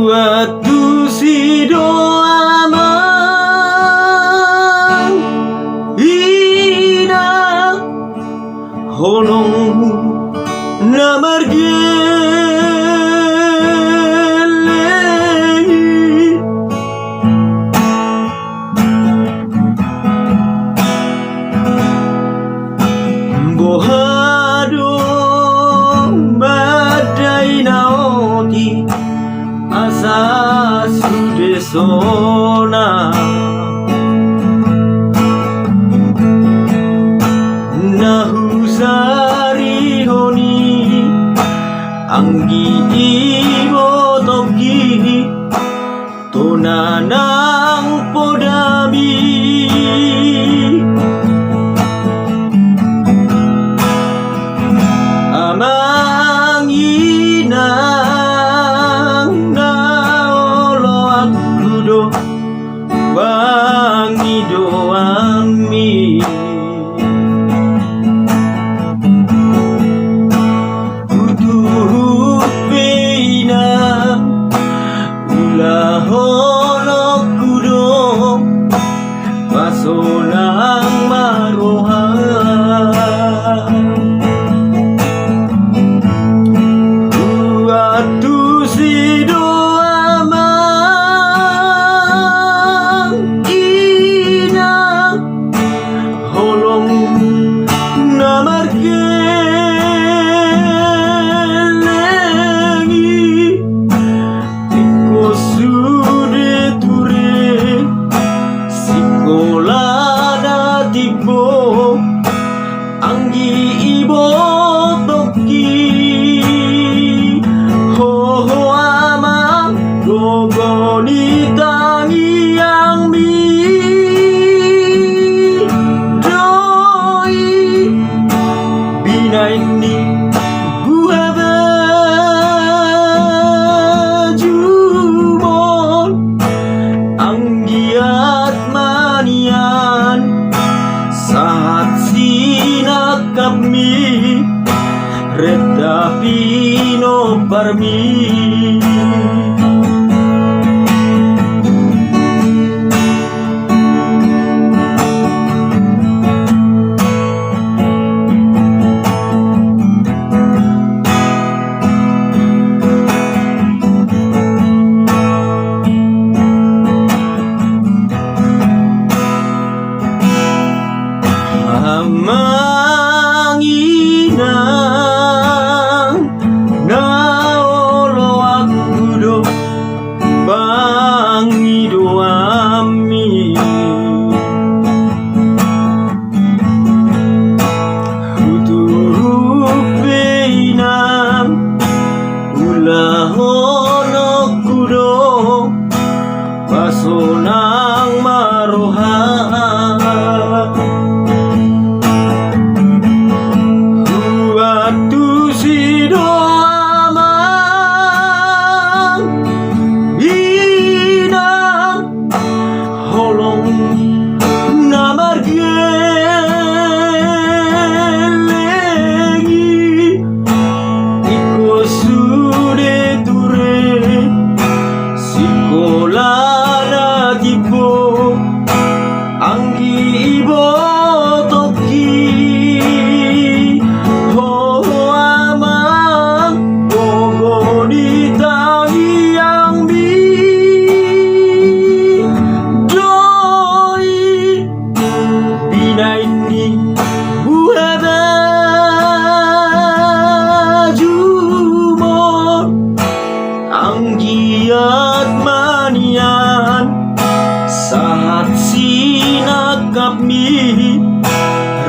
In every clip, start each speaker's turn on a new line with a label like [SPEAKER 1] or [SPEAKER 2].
[SPEAKER 1] Waktu si doa mang ina holongmu namargelei bohado badai naoti asa sude sona nahusari honi anggi ibo toki tonanang podami amang inang naolo aku do wangi doami kutuh pina ulah holo kudo pasonang marohan waktu si doa mang ina holong namargelei iko sude ture sikola da tibo anggi ibo toki gogoni tangi yang mi doi bina ini gua bajumon anggiat manian saat sinak kami reda pino parmi amang inang naolo aku do bangi doami kutuh peinam ulah hono kudo pasonang marohan waktu si doa mang ina holong namargelei iko sude ture sikola na tibo anggi ibo toki anggiat manian saat sinakap mi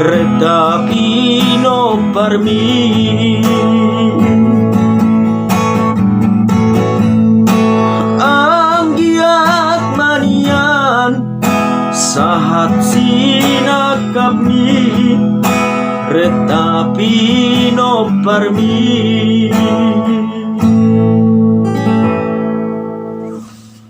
[SPEAKER 1] reda pino parmi anggiat manian saat sinakap mi reda pino parmi